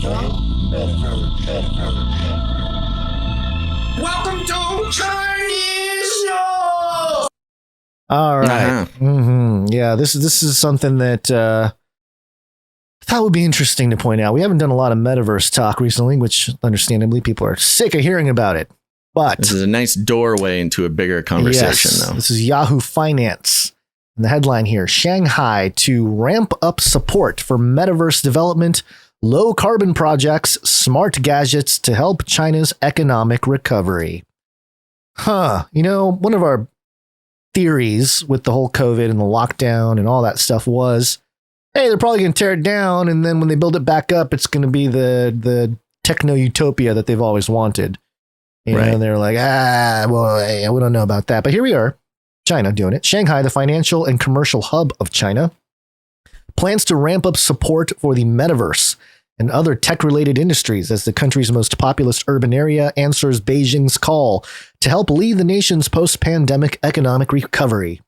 Welcome to Chinese News. All right. Yeah, this is something that I thought would be interesting to point out. We haven't done a lot of metaverse talk recently, which understandably people are sick of hearing about it. But this is a nice doorway into a bigger conversation, yes, though. This is Yahoo Finance. And the headline here, Shanghai to ramp up support for metaverse development, low carbon projects, smart gadgets to help China's economic recovery. You know, one of our theories with the whole COVID and the lockdown and all that stuff was, hey, they're probably going to tear it down. And then when they build it back up, it's going to be the techno utopia that they've always wanted. You know, and they're like, well, we don't know about that. But here we are, China doing it. Shanghai, the financial and commercial hub of China, plans to ramp up support for the metaverse and other tech-related industries as the country's most populous urban area answers Beijing's call to help lead the nation's post-pandemic economic recovery.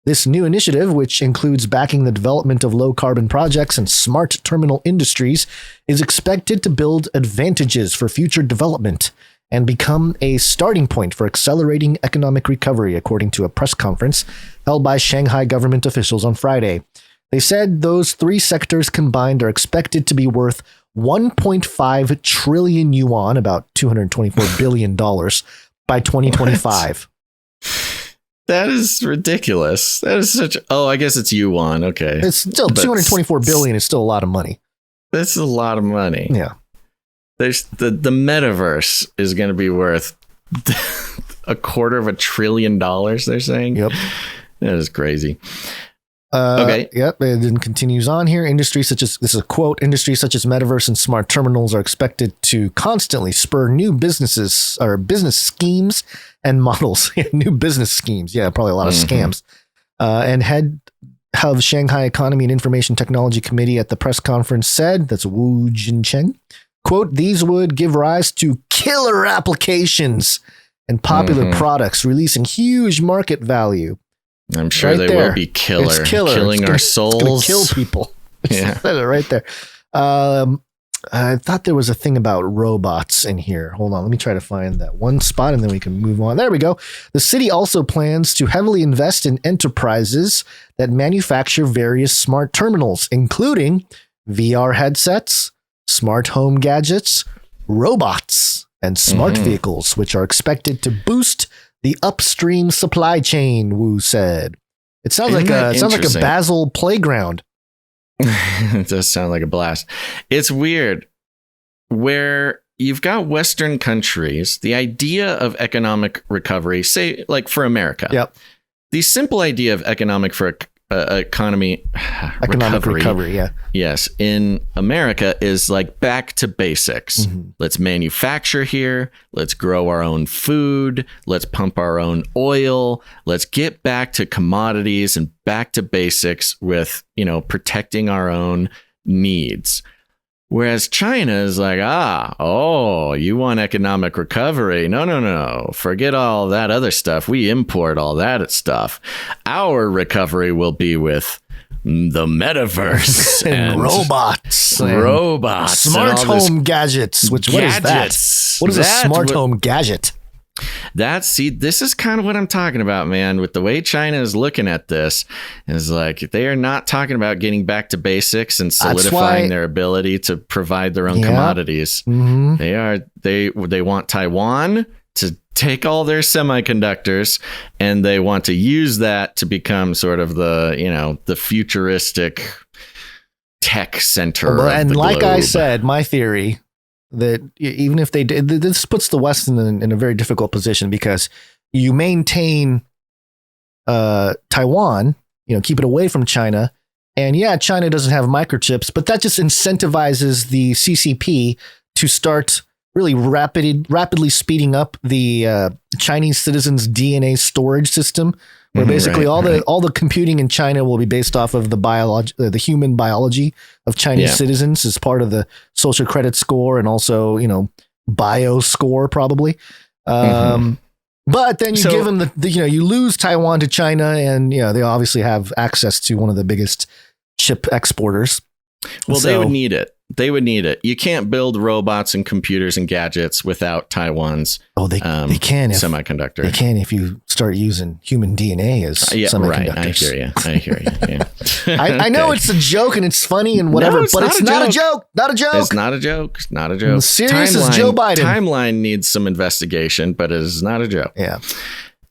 This new initiative, which includes backing the development of low-carbon projects and smart terminal industries, is expected to build advantages for future development and become a starting point for accelerating economic recovery, according to a press conference held by Shanghai government officials on Friday. They said those three sectors combined are expected to be worth 1.5 trillion yuan, about $224 billion, by 2025. That is ridiculous. That is such... Oh, I guess it's yuan. Okay. It's still $224 billion is still a lot of money. That's a lot of money. Yeah. There's the metaverse is going to be worth $250 billion, they're saying. Yep. That is crazy. Okay. Yep. It then continues on here. Industries such as, this is a quote, industries such as metaverse and smart terminals are expected to constantly spur new businesses or business schemes and models. New business schemes. Yeah, probably a lot of scams. And head of Shanghai Economy and Information Technology Committee at the press conference said, that's Wu Jincheng, quote, these would give rise to killer applications and popular products, releasing huge market value. I'm sure they will be killer. It's killer. Killing our souls. It's going to kill people. Yeah. Right there. I thought there was a thing about robots in here. Hold on. Let me try to find that one spot and then we can move on. There we go. The city also plans to heavily invest in enterprises that manufacture various smart terminals, including VR headsets, smart home gadgets, robots, and smart vehicles, which are expected to boost the upstream supply chain, Wu said. It sounds like a Basel playground. It does sound like a blast. It's weird where you've got Western countries, the idea of economic recovery, say like for America. Yep. The simple idea of economic recovery, yeah. Yes, in America is like back to basics. Let's manufacture here. Let's grow our own food. Let's pump our own oil. Let's get back to commodities and back to basics with, protecting our own needs. Whereas China is like, you want economic recovery? No. Forget all that other stuff. We import all that stuff. Our recovery will be with the metaverse and robots, smart home gadgets. What is that? What is a smart home gadget? This is kind of what I'm talking about, man. With the way China is looking at this, is like they are not talking about getting back to basics and solidifying their ability to provide their own commodities. They want Taiwan to take all their semiconductors, and they want to use that to become sort of the futuristic tech center. And like globe. I said, my theory that even if they did, this puts the West in a very difficult position, because you maintain Taiwan, keep it away from China. And China doesn't have microchips, but that just incentivizes the CCP to start really rapidly speeding up the Chinese citizens' DNA storage system, where basically all the computing in China will be based off of the human biology of Chinese citizens as part of the social credit score, and also bio score probably. But then you give them you lose Taiwan to China, and they obviously have access to one of the biggest chip exporters. Well, they would need it. They would need it. You can't build robots and computers and gadgets without Taiwan's they can semiconductor. They can if you start using human DNA as semiconductors. Right. I hear you. Yeah. I know it's a joke and it's funny and whatever, but it's not a joke. Not a joke. It's not a joke. Not a joke. Serious as Joe Biden. Timeline needs some investigation, but it is not a joke. Yeah.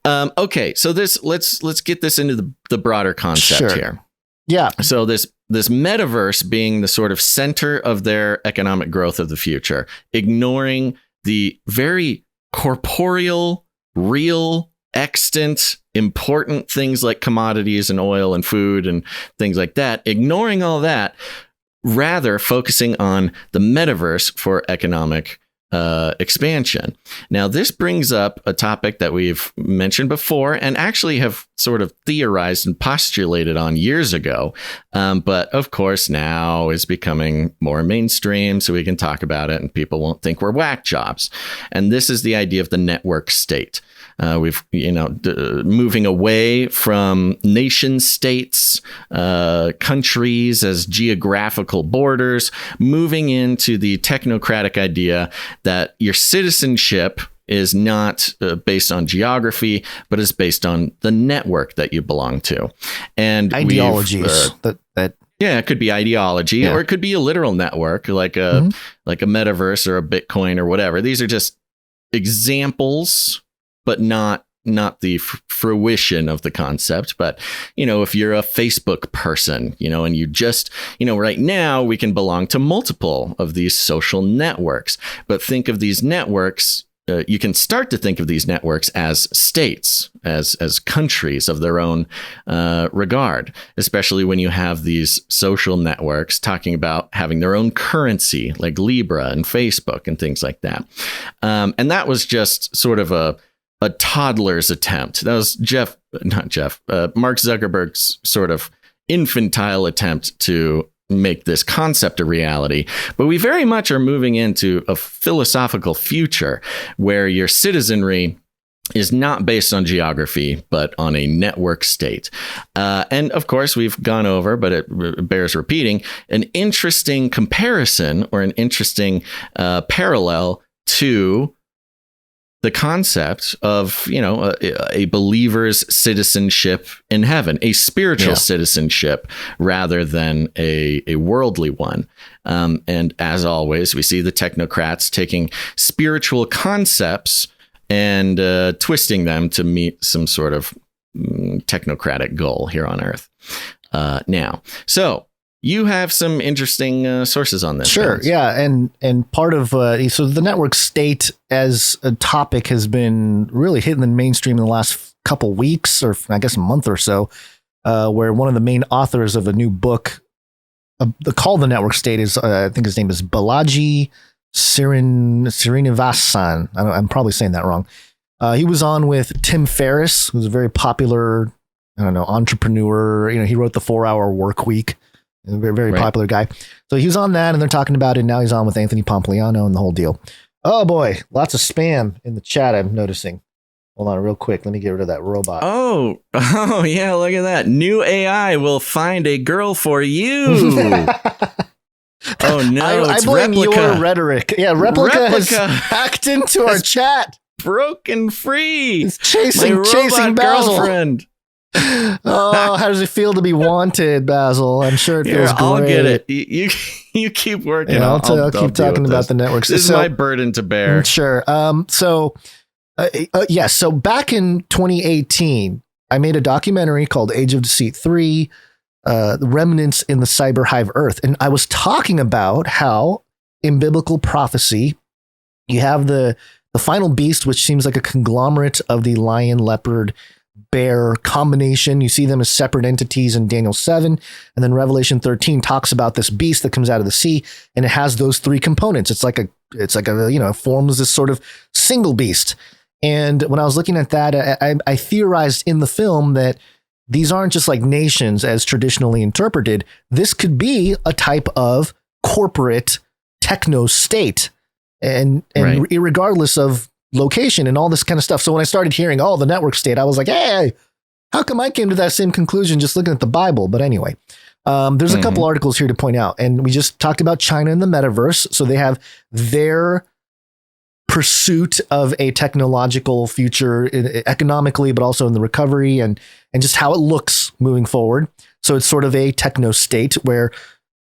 Okay. So let's get this into the broader concept here. Yeah. So this metaverse being the sort of center of their economic growth of the future, ignoring the very corporeal, real, extant, important things like commodities and oil and food and things like that, ignoring all that, rather focusing on the metaverse for economic expansion. Now, this brings up a topic that we've mentioned before and actually have sort of theorized and postulated on years ago. But of course, now is becoming more mainstream, so we can talk about it and people won't think we're whack jobs. And this is the idea of the network state. We've, moving away from nation states, countries as geographical borders, moving into the technocratic idea that your citizenship is not based on geography, but is based on the network that you belong to. And ideologies it could be ideology, or it could be a literal network, like a metaverse or a Bitcoin or whatever. These are just examples, but not the fruition of the concept. But, if you're a Facebook person, and you just, right now we can belong to multiple of these social networks, but think of these networks. You can start to think of these networks as states, as countries of their own regard, especially when you have these social networks talking about having their own currency, like Libra and Facebook and things like that. And that was just sort of a toddler's attempt. That was Mark Zuckerberg's sort of infantile attempt to make this concept a reality. But we very much are moving into a philosophical future where your citizenry is not based on geography, but on a network state. And of course, we've gone over, but it bears repeating, an interesting comparison or an interesting parallel to the concept of, a believer's citizenship in heaven, a spiritual citizenship rather than a worldly one. And as always, we see the technocrats taking spiritual concepts and twisting them to meet some sort of technocratic goal here on Earth. Now, so you have some interesting sources on this. Sure. Vince. Yeah. And part of so the network state as a topic has been really hitting the mainstream in the last couple weeks, or I guess a month or so, where one of the main authors of a new book called The Network State is, I think his name is Balaji Srinivasan. I'm probably saying that wrong. He was on with Tim Ferriss, who's a very popular, entrepreneur. He wrote the 4-Hour Work Week. A very, very popular guy. So he was on that and they're talking about it. Now he's on with Anthony Pompliano and the whole deal. Oh boy, lots of spam in the chat I'm noticing. Hold on real quick. Let me get rid of that robot. Oh yeah, look at that. New AI will find a girl for you. Oh no, I blame your rhetoric. Yeah, Replica has hacked into our chat. Broken free. It's chasing Basil. Girlfriend. Oh, how does it feel to be wanted, Basil? I'm sure it feels great. I'll get it. You keep working. Yeah, I'll keep talking about the networks. This is my burden to bear. Sure. So back in 2018, I made a documentary called Age of Deceit 3, The Remnants in the Cyber Hive Earth. And I was talking about how in biblical prophecy, you have the final beast, which seems like a conglomerate of the lion, leopard, bear combination. You see them as separate entities in Daniel 7, and then Revelation 13 talks about this beast that comes out of the sea, and it has those three components. It's like a forms this sort of single beast. And when I was looking at that, I theorized in the film that these aren't just like nations as traditionally interpreted. This could be a type of corporate techno state, and regardless of location and all this kind of stuff. So when I started hearing, the network state, I was like, hey, how come I came to that same conclusion just looking at the Bible? But anyway, There's a couple articles here to point out, and we just talked about China and the metaverse. So they have their pursuit of a technological future economically, but also in the recovery and just how it looks moving forward. So it's sort of a techno state where,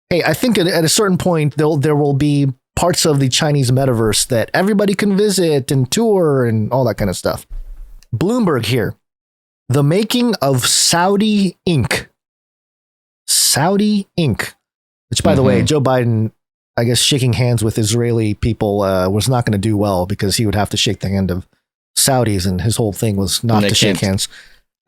hey, I think at a certain point there will be parts of the Chinese metaverse that everybody can visit and tour and all that kind of stuff. Bloomberg here. The making of Saudi Inc. Saudi Inc. Which, by the way, Joe Biden, I guess, shaking hands with Israeli people was not going to do well because he would have to shake the hand of Saudis, and his whole thing was not to shake hands.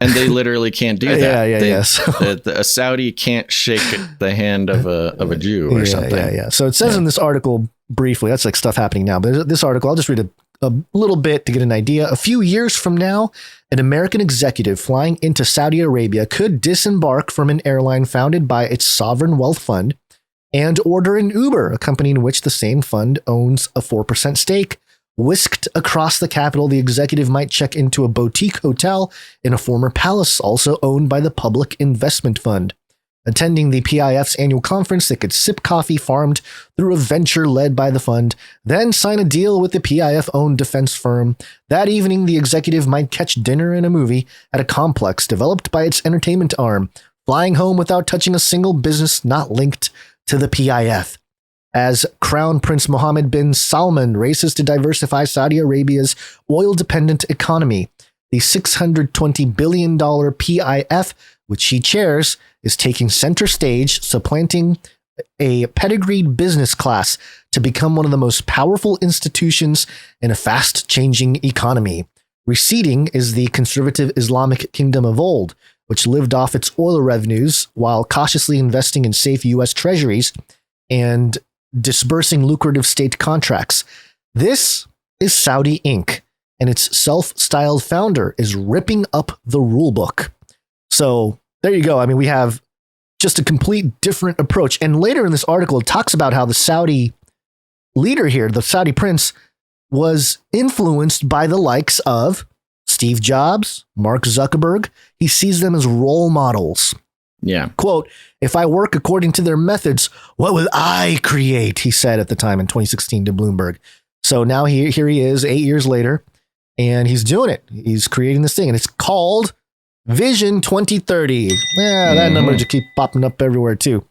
And they literally can't do that. Yes. A Saudi can't shake the hand of a Jew or something. Yeah. So it says in this article briefly, that's like stuff happening now, but this article, I'll just read a little bit to get an idea. A few years from now, an American executive flying into Saudi Arabia could disembark from an airline founded by its sovereign wealth fund and order an Uber, a company in which the same fund owns a 4% stake. Whisked across the capital, the executive might check into a boutique hotel in a former palace also owned by the Public Investment Fund. Attending the PIF's annual conference, they could sip coffee farmed through a venture led by the fund, then sign a deal with the PIF-owned defense firm. That evening, the executive might catch dinner and a movie at a complex developed by its entertainment arm, flying home without touching a single business not linked to the PIF. As Crown Prince Mohammed bin Salman races to diversify Saudi Arabia's oil-dependent economy, the $620 billion PIF, which he chairs, is taking center stage, supplanting a pedigreed business class to become one of the most powerful institutions in a fast-changing economy. Receding is the conservative Islamic kingdom of old, which lived off its oil revenues while cautiously investing in safe U.S. treasuries and disbursing lucrative state contracts. This is Saudi Inc., and its self-styled founder is ripping up the rulebook. So there you go. I mean, we have just a complete different approach. And later in this article, it talks about how the Saudi leader here, the Saudi prince, was influenced by the likes of Steve Jobs, Mark Zuckerberg. He sees them as role models. Yeah. Quote, "If I work according to their methods, what will I create?" he said at the time in 2016 to Bloomberg. So now here he is 8 years later, and he's doing it. He's creating this thing, and it's called Vision 2030. Yeah, that number just keep popping up everywhere too.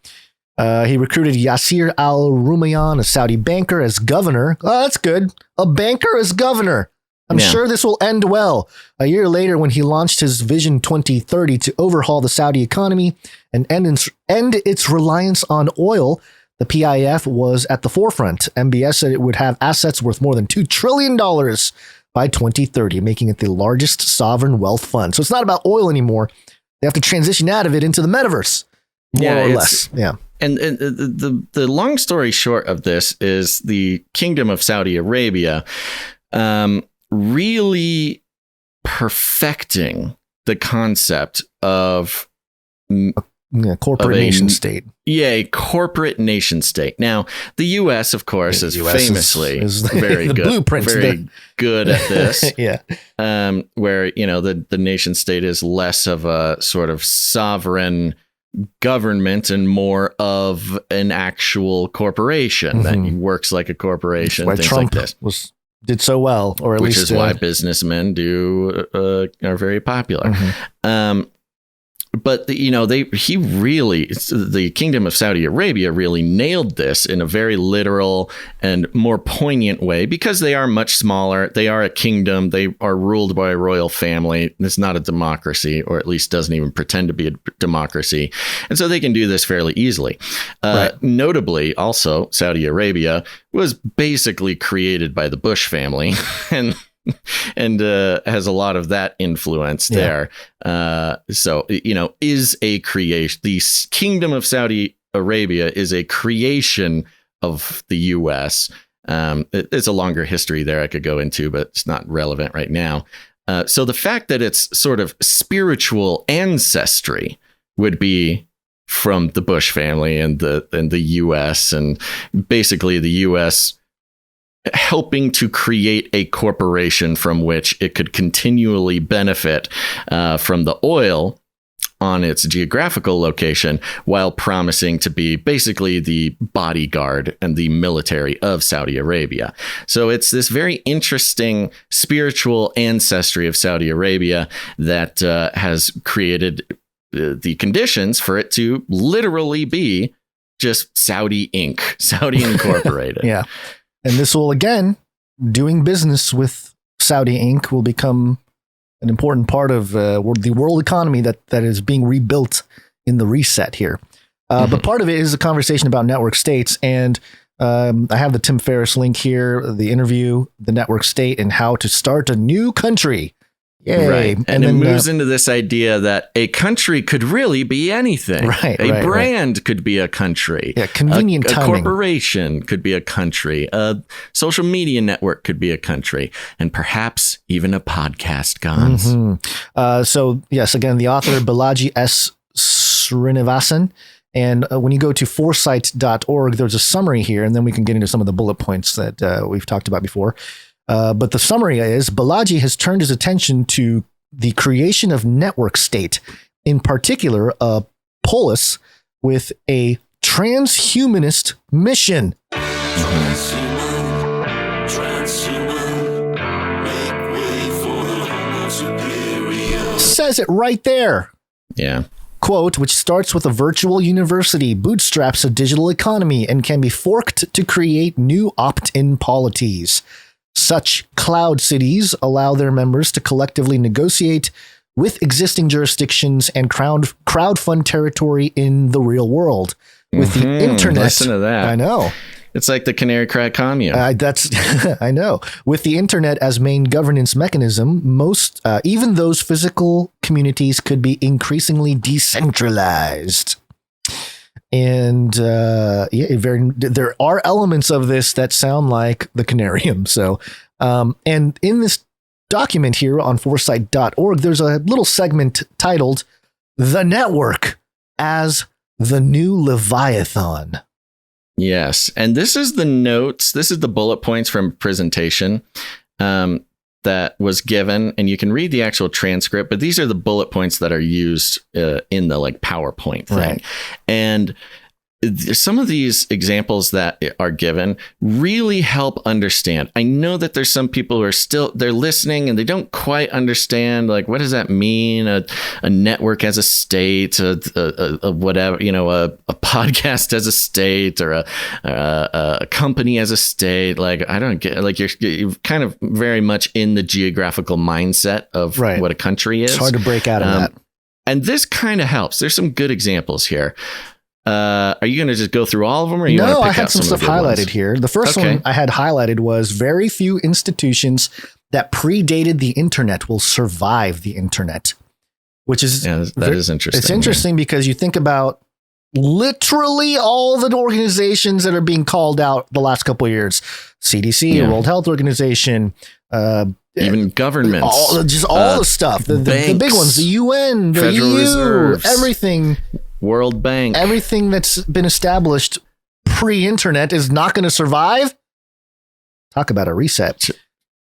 He recruited Yasser Al-Rumayyan, a Saudi banker, as governor. Oh, that's good. A banker as governor. I'm sure this will end well. A year later, when he launched his Vision 2030 to overhaul the Saudi economy and end its reliance on oil, the PIF was at the forefront. MBS said it would have assets worth more than $2 trillion by 2030, making it the largest sovereign wealth fund. So it's not about oil anymore. They have to transition out of it into the metaverse, more or less. Yeah. And the long story short of this is the Kingdom of Saudi Arabia really perfecting the concept of corporate nation state. Yeah, a corporate nation state. Now, the U.S., of course, is famously very good, blueprints very good at this. Yeah, where the nation state is less of a sort of sovereign government and more of an actual corporation that works like a corporation. Why things Trump like this did so well, or at which least is why businessmen are very popular. But the Kingdom of Saudi Arabia really nailed this in a very literal and more poignant way because they are much smaller. They are a kingdom. They are ruled by a royal family. It's not a democracy, or at least doesn't even pretend to be a democracy. And so they can do this fairly easily. Right. Notably, also, Saudi Arabia was basically created by the Bush family and has a lot of that influence there. So, is a creation. The Kingdom of Saudi Arabia is a creation of the U.S. It's a longer history there I could go into, but it's not relevant right now. So the fact that its sort of spiritual ancestry would be from the Bush family and the U.S. and basically the U.S. helping to create a corporation from which it could continually benefit from the oil on its geographical location while promising to be basically the bodyguard and the military of Saudi Arabia. So it's this very interesting spiritual ancestry of Saudi Arabia that has created the conditions for it to literally be just Saudi Inc., Saudi Incorporated. Yeah. And this will, again, doing business with Saudi Inc. will become an important part of the world economy that is being rebuilt in the reset here. But part of it is a conversation about network states. And I have the Tim Ferriss link here, the interview, the network state, and how to start a new country. Yay. Right. And then, it moves into this idea that a country could really be anything. Right. A brand could be a country. Yeah, convenient timing. A corporation could be a country. A social media network could be a country. And perhaps even a podcast, Gons. Mm-hmm. So, yes, again, the author, Balaji S. Srinivasan. And when you go to foresight.org, there's a summary here, and then we can get into some of the bullet points that we've talked about before. But the summary is Balaji has turned his attention to the creation of network state, in particular, a polis with a transhumanist mission. Says it right there. Yeah. Quote, which starts with a virtual university, bootstraps a digital economy, and can be forked to create new opt-in polities. Such cloud cities allow their members to collectively negotiate with existing jurisdictions and crowdfund territory in the real world. With the internet. Listen to that. I know. It's like the Canary Cry commune. That's I know. With the internet as main governance mechanism, most even those physical communities could be increasingly decentralized. And there are elements of this that sound like the Canarium. So, and in this document here on foresight.org, there's a little segment titled "The Network as the New Leviathan." Yes. And this is the notes. This is the bullet points from a presentation that was given. And you can read the actual transcript, but these are the bullet points that are used in the like PowerPoint thing. Right. And some of these examples that are given really help understand. I know that there's some people who are they're listening and they don't quite understand, like, what does that mean? A network as a state, a whatever, a podcast as a state, or a company as a state. Like, I don't get, like, you're kind of very much in the geographical mindset of what a country is. It's hard to break out of that. And this kind of helps. There's some good examples here. Are you going to just go through all of them, or you want to pick I had out some stuff highlighted here. The first one I had highlighted was very few institutions that predated the internet will survive the internet, which is that is interesting. It's interesting because you think about literally all the organizations that are being called out the last couple of years: CDC, World Health Organization, even governments, all the stuff, the big ones, the UN, the Federal EU, Reserves, everything. World Bank. Everything that's been established pre-internet is not going to survive. Talk about a reset.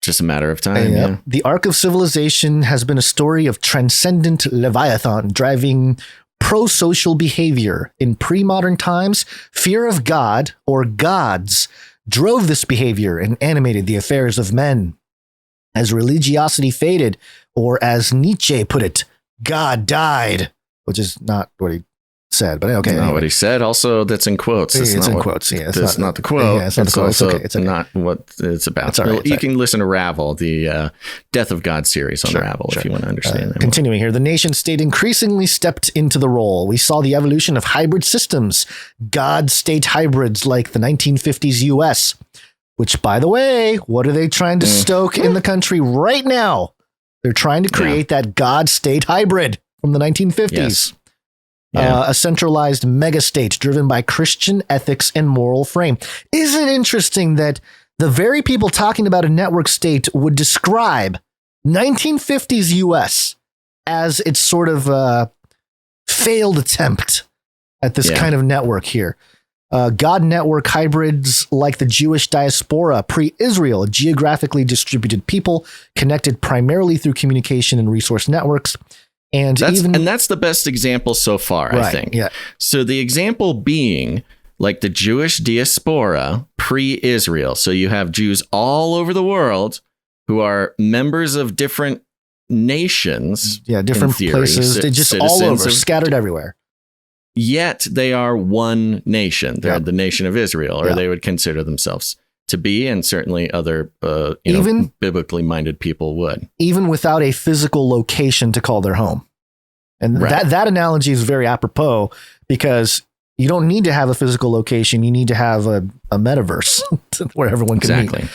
Just a matter of time. Yeah. The arc of civilization has been a story of transcendent Leviathan driving pro-social behavior. In pre-modern times, fear of God or gods drove this behavior and animated the affairs of men. As religiosity faded, or as Nietzsche put it, God died, which is not what he said, but okay. Not what he said. Also, that's in quotes. It's in quotes. Yeah, it's not the quote. Yeah, it's not the quote. It's okay. Not what it's about. It's all right. You can listen to Ravel, the Death of God series on Ravel, if you want to understand that. Continuing here, the nation state increasingly stepped into the role. We saw the evolution of hybrid systems, God-state hybrids like the 1950s US, which, by the way, what are they trying to stoke in the country right now? They're trying to create that God-state hybrid from the 1950s. Yes. Yeah. A centralized megastate driven by Christian ethics and moral frame. Isn't it interesting that the very people talking about a network state would describe 1950s US as its sort of failed attempt at this kind of network here? God network hybrids like the Jewish diaspora, pre-Israel, a geographically distributed people connected primarily through communication and resource networks. And that's the best example so far, I think. Yeah. So the example being like the Jewish diaspora pre-Israel. So you have Jews all over the world who are members of different nations. Yeah, different places. They're just all over, scattered everywhere. Yet they are one nation. They're the nation of Israel, or they would consider themselves to be, and certainly other even biblically minded people would. Even without a physical location to call their home. And that analogy is very apropos, because you don't need to have a physical location. You need to have a metaverse where everyone can meet.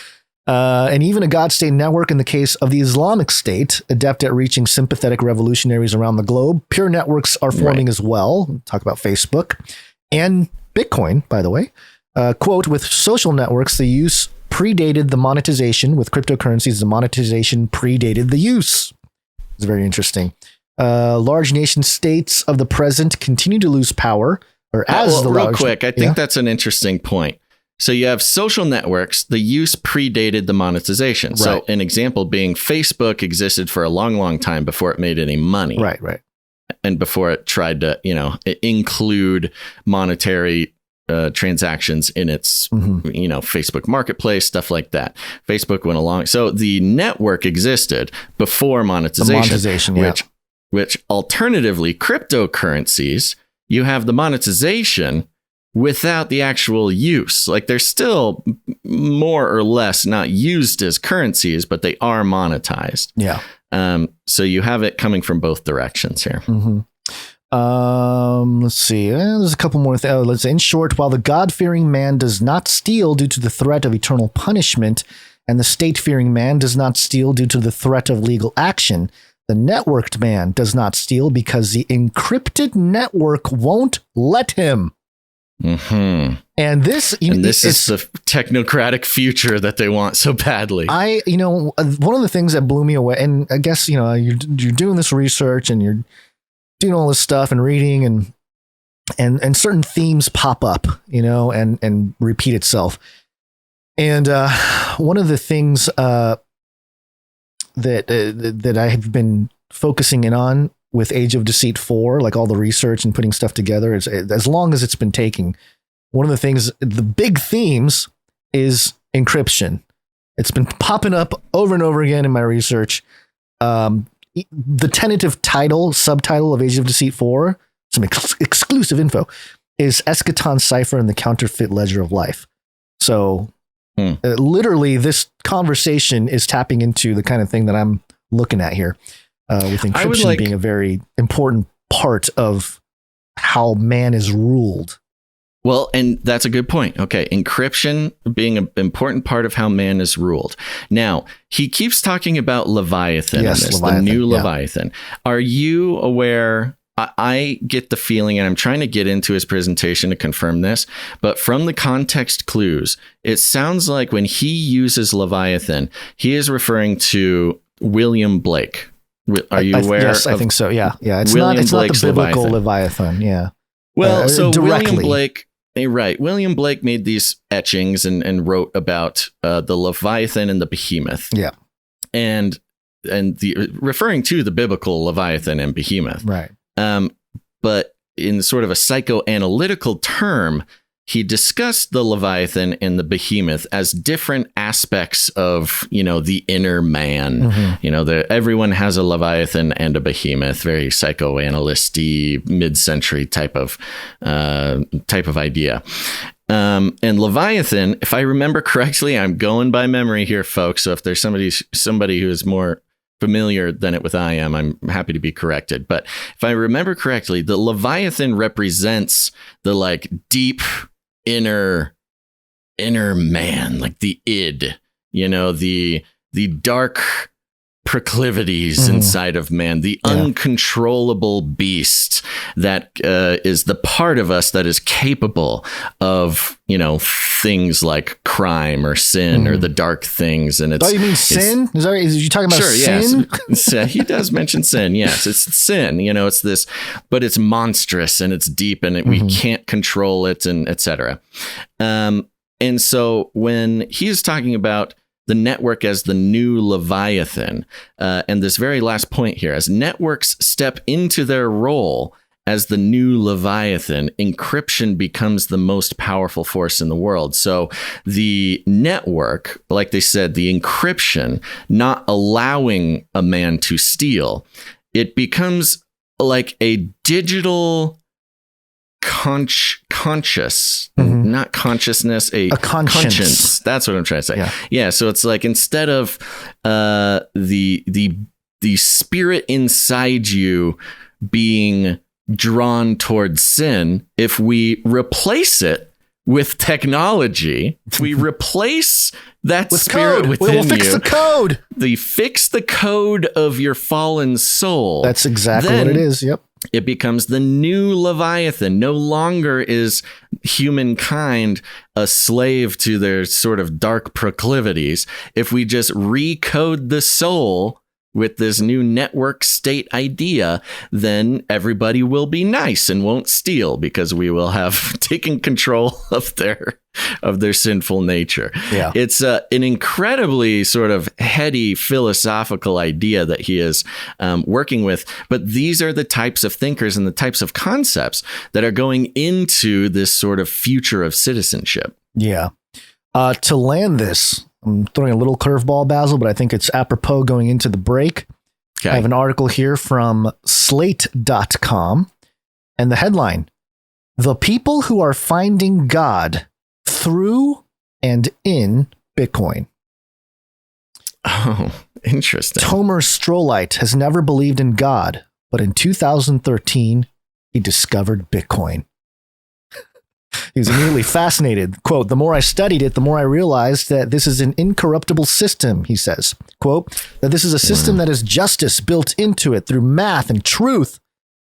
And even a God state network in the case of the Islamic State, adept at reaching sympathetic revolutionaries around the globe. Peer networks are forming as well. Talk about Facebook and Bitcoin, by the way. Quote, with social networks, the use predated the monetization. With cryptocurrencies, the monetization predated the use. It's very interesting. Large nation states of the present continue to lose power. Real quick, I think that's an interesting point. So you have social networks, the use predated the monetization. Right. So an example being Facebook existed for a long, long time before it made any money. Right. And before it tried to, include monetary transactions in its, Facebook marketplace, stuff like that. Facebook went along. So the network existed before monetization, which alternatively cryptocurrencies, you have the monetization without the actual use. Like they're still more or less not used as currencies, but they are monetized. Yeah. So you have it coming from both directions here. Mm-hmm. Let's see. There's a couple more things. Let's say, in short, while the God-fearing man does not steal due to the threat of eternal punishment, and the state-fearing man does not steal due to the threat of legal action, the networked man does not steal because the encrypted network won't let him. Mm-hmm. And this is the technocratic future that they want so badly. One of the things that blew me away, and I guess, you're doing this research and you're doing all this stuff and reading and certain themes pop up, and repeat itself. And one of the things that I have been focusing in on with Age of Deceit 4, like all the research and putting stuff together, is as long as it's been taking. One of the things, the big themes is encryption. It's been popping up over and over again in my research. The tentative subtitle of Age of Deceit 4, some exclusive info, is Eschaton Cipher and the Counterfeit Ledger of Life. So literally this conversation is tapping into the kind of thing that I'm looking at here, with encryption being a very important part of how man is ruled. Well, and that's a good point. Okay, encryption being an important part of how man is ruled. Now, he keeps talking about Leviathan, the new Leviathan. Are you aware? I get the feeling, and I'm trying to get into his presentation to confirm this, but from the context clues, it sounds like when he uses Leviathan, he is referring to William Blake. Are you aware? Yes, I think so. Yeah. It's not the biblical Leviathan. Yeah. Well, so directly. William Blake made these etchings and wrote about the Leviathan and the Behemoth. Yeah. And referring to the biblical Leviathan and Behemoth. Right. But in sort of a psychoanalytical term, he discussed the Leviathan and the Behemoth as different aspects of, the inner man. Mm-hmm. Everyone has a Leviathan and a Behemoth, very psychoanalyst-y, mid-century type of idea. And Leviathan, if I remember correctly, I'm going by memory here, folks. So if there's somebody who is more familiar than it with I am, I'm happy to be corrected. But if I remember correctly, the Leviathan represents the deep inner man, like the id, the dark proclivities inside of man, the uncontrollable beast that is the part of us that is capable of, things like crime or sin or the dark things. And it's, you mean sin? Is you talking about sin? Yes. He does mention sin. Yes, it's sin. It's this, but it's monstrous and it's deep and we can't control it, and etc. And so when he's talking about the network as the new Leviathan. And this very last point here, as networks step into their role as the new Leviathan, encryption becomes the most powerful force in the world. So the network, like they said, the encryption, not allowing a man to steal, it becomes like a digital conscious, not consciousness, a conscience. That's what I'm trying to say. Yeah. So it's like, instead of the spirit inside you being drawn towards sin, if we replace it with technology, we replace that with spirit code. Within we'll fix you. The code. Fix the code of your fallen soul. That's exactly what it is. Yep. It becomes the new Leviathan. No longer is humankind a slave to their sort of dark proclivities. If we just recode the soul with this new network state idea, then everybody will be nice and won't steal, because we will have taken control of their sinful nature. Yeah. It's an incredibly sort of heady philosophical idea that he is working with. But these are the types of thinkers and the types of concepts that are going into this sort of future of citizenship. Yeah. To land this, I'm throwing a little curveball, Basil, but I think it's apropos going into the break. Okay. I have an article here from slate.com, and the headline: "The people who are finding God through and in Bitcoin." Oh, interesting. Tomer Strolite has never believed in God, but in 2013, he discovered Bitcoin. He was immediately fascinated. Quote, "The more I studied it, the more I realized that this is an incorruptible system," he says. Quote, "that this is a system that has justice built into it through math and truth."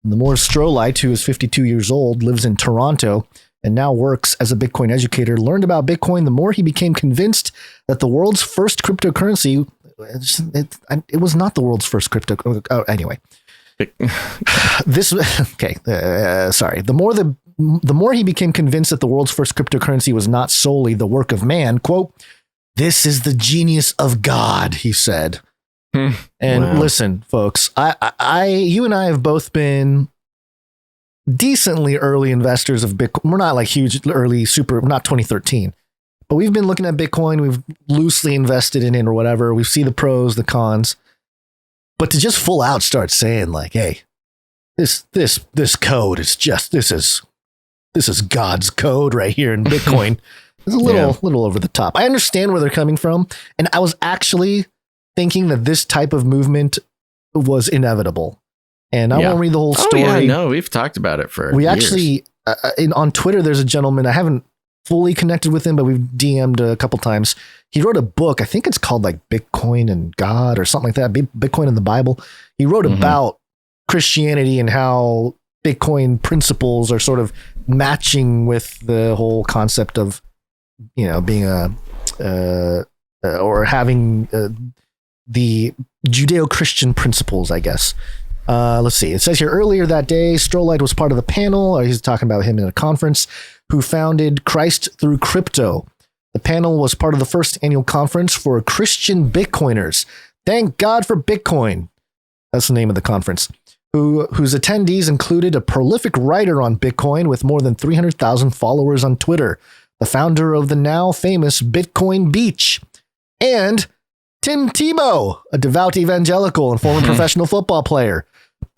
And the more Strolite, who is 52 years old, lives in Toronto, and now works as a Bitcoin educator, learned about Bitcoin, the more he became convinced that the world's first cryptocurrency, it was not the world's first crypto. Oh, anyway. Sorry. The more he became convinced that the world's first cryptocurrency was not solely the work of man, quote, "This is the genius of God," he said. And listen, folks, you and I have both been decently early investors of Bitcoin. We're not like huge early not 2013, but we've been looking at Bitcoin. We've loosely invested in it or whatever. We see the pros, the cons, but to just full out start saying like, "Hey, this code is just, this is God's code right here in Bitcoin." It's a little over the top. I understand where they're coming from. And I was actually thinking that this type of movement was inevitable. And I won't read the whole story. Oh, yeah, no, we've talked about it for years. Actually, on Twitter, there's a gentleman, I haven't fully connected with him, but we've DM'd a couple times. He wrote a book. I think it's called like Bitcoin and God or something like that. Bitcoin and the Bible. He wrote about Christianity and how Bitcoin principles are sort of matching with the whole concept of, being or having the Judeo-Christian principles, I guess. Let's see. It says here, earlier that day, Strolite was part of the panel, or he's talking about him in a conference, who founded Christ Through Crypto. The panel was part of the first annual conference for Christian Bitcoiners. Thank God for Bitcoin. That's the name of the conference. Whose attendees included a prolific writer on Bitcoin with more than 300,000 followers on Twitter, the founder of the now famous Bitcoin Beach, and Tim Tebow, a devout evangelical and former professional football player.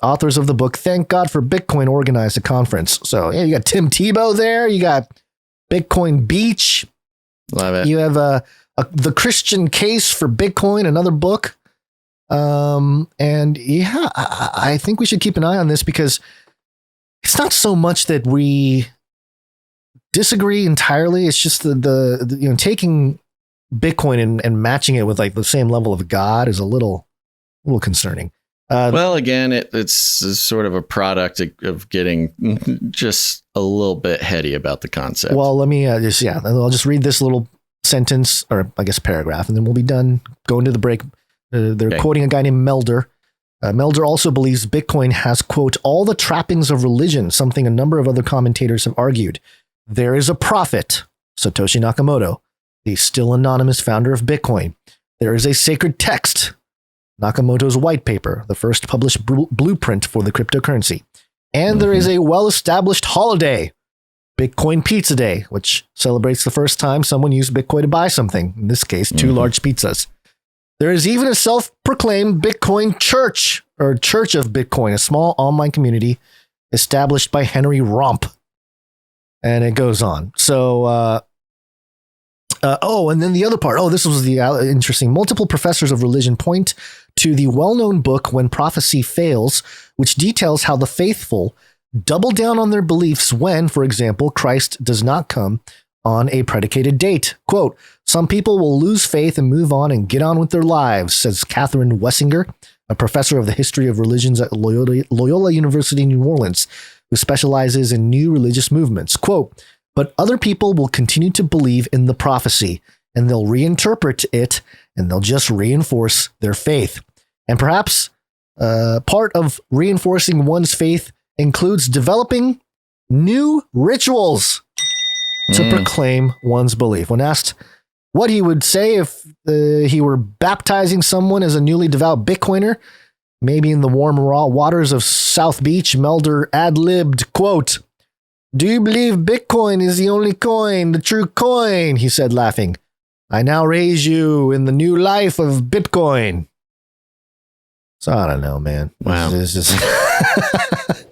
Authors of the book Thank God for Bitcoin organized a conference. So yeah, you got Tim Tebow there. You got Bitcoin Beach. Love it. You have The Christian Case for Bitcoin, another book. And yeah, I think we should keep an eye on this, because it's not so much that we disagree entirely. It's just the taking Bitcoin and matching it with like the same level of God is a little concerning. Well, again, it's sort of a product of getting just a little bit heady about the concept. Well, let me I'll just read this little sentence, or I guess paragraph, and then we'll be done. Go into the break. They're quoting a guy named Melder. Melder also believes Bitcoin has, quote, all the trappings of religion, something a number of other commentators have argued. There is a prophet, Satoshi Nakamoto. the still anonymous founder of Bitcoin. There is a sacred text, Nakamoto's white paper, the first published blueprint for the cryptocurrency. And there is a well-established holiday, Bitcoin Pizza Day, which celebrates the first time someone used Bitcoin to buy something, in this case, 2 large pizzas. There is even a self-proclaimed Bitcoin church, or Church of Bitcoin, a small online community established by Henry Romp. And it goes on. So, and then the other part. Oh, this was the interesting. Multiple professors of religion point to the well-known book When Prophecy Fails, which details how the faithful double down on their beliefs when, for example, Christ does not come on a predicated date. Quote, some people will lose faith and move on and get on with their lives, says Catherine Wessinger, a professor of the history of religions at Loyola University, New Orleans, who specializes in new religious movements. Quote, but other people will continue to believe in the prophecy, and they'll reinterpret it, and they'll just reinforce their faith. And perhaps part of reinforcing one's faith includes developing new rituals to proclaim one's belief. When asked what he would say if he were baptizing someone as a newly devout Bitcoiner, maybe in the warm raw waters of South Beach, Melder ad-libbed, quote, do you believe Bitcoin is the only coin, the true coin? He said, laughing. I now raise you in the new life of Bitcoin. So I don't know, man. Wow. It's just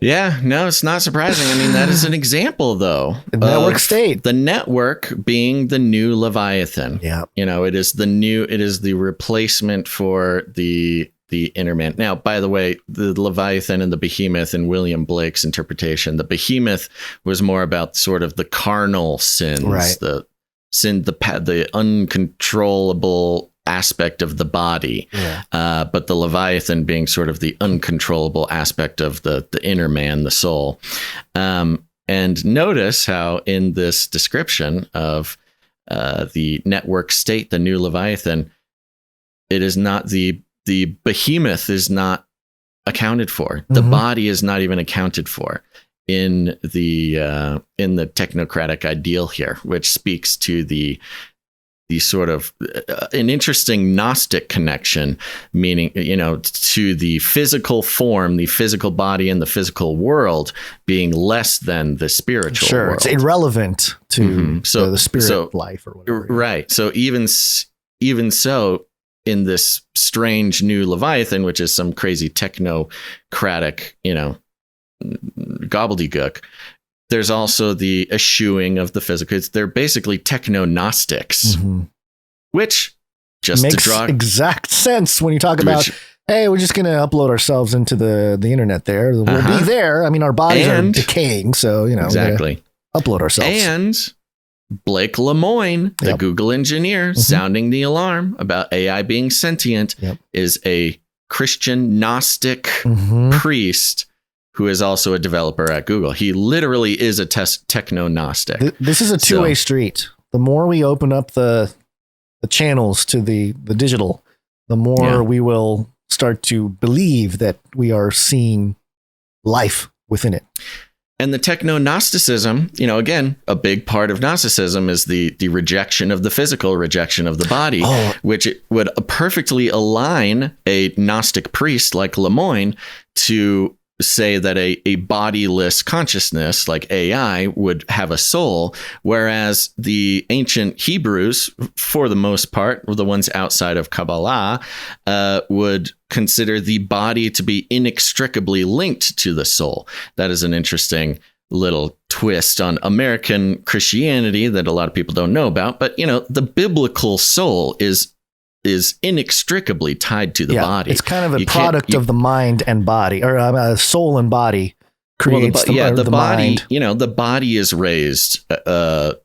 Yeah, no, it's not surprising. I mean, that is an example, though. The network state. The network being the new Leviathan. Yeah. It is the replacement for the Interman. Now, by the way, the Leviathan and the Behemoth in William Blake's interpretation, the Behemoth was more about sort of the carnal sins, right. the uncontrollable aspect of the body, but the Leviathan being sort of the uncontrollable aspect of the inner man, the soul. And notice how in this description of the network state, the new Leviathan, it is not the behemoth is not accounted for. The body is not even accounted for in the technocratic ideal here, which speaks to the sort of an interesting Gnostic connection, meaning, to the physical form, the physical body and the physical world being less than the spiritual world. It's irrelevant to the spirit life or whatever. Right. So even so, in this strange new Leviathan, which is some crazy technocratic, gobbledygook, there's also the eschewing of the physical. They're basically techno-Gnostics, which makes exact sense when you talk about, hey, we're just going to upload ourselves into the internet there. We'll be there. I mean, our bodies are decaying, so, exactly. Upload ourselves. And Blake Lemoine, the Google engineer, sounding the alarm about AI being sentient, is a Christian Gnostic priest who is also a developer at Google. He literally is a techno-Gnostic. This is a two-way street. The more we open up the channels to the digital, the more we will start to believe that we are seeing life within it. And the techno-Gnosticism, again, a big part of Gnosticism is the rejection of the physical, rejection of the body, which would perfectly align a Gnostic priest like Lemoine to say that a bodiless consciousness like AI would have a soul, whereas the ancient Hebrews, for the most part, or the ones outside of Kabbalah, would consider the body to be inextricably linked to the soul. That is an interesting little twist on American Christianity that a lot of people don't know about. But, the biblical soul is inextricably tied to the body. It's kind of a product of the mind and body, or soul and body creates the body. Mind. The body is raised,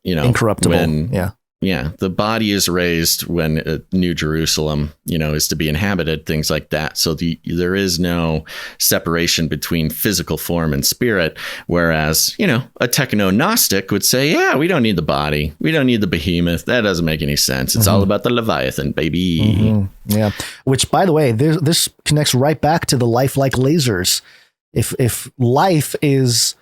incorruptible. The body is raised when New Jerusalem, is to be inhabited, things like that. So there is no separation between physical form and spirit. Whereas, a techno-Gnostic would say, yeah, we don't need the body. We don't need the behemoth. That doesn't make any sense. It's all about the Leviathan, baby. Yeah. Which, by the way, this connects right back to the lifelike lasers. If life is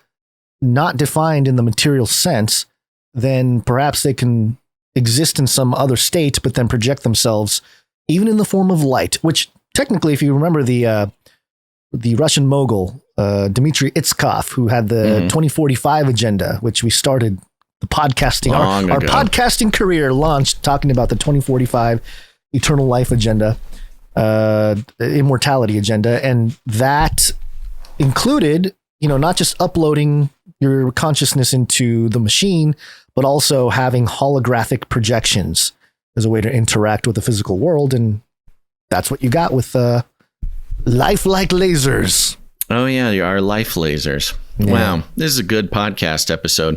not defined in the material sense, then perhaps they can exist in some other state, but then project themselves even in the form of light, which technically, if you remember the Russian mogul, Dmitry Itskov, who had the 2045 agenda, which we started the podcasting, our podcasting career launched talking about the 2045 eternal life agenda, immortality agenda. And that included, not just uploading your consciousness into the machine, but also having holographic projections as a way to interact with the physical world. And that's what you got with lifelike lasers. Oh, yeah, our life lasers. Yeah. Wow, this is a good podcast episode.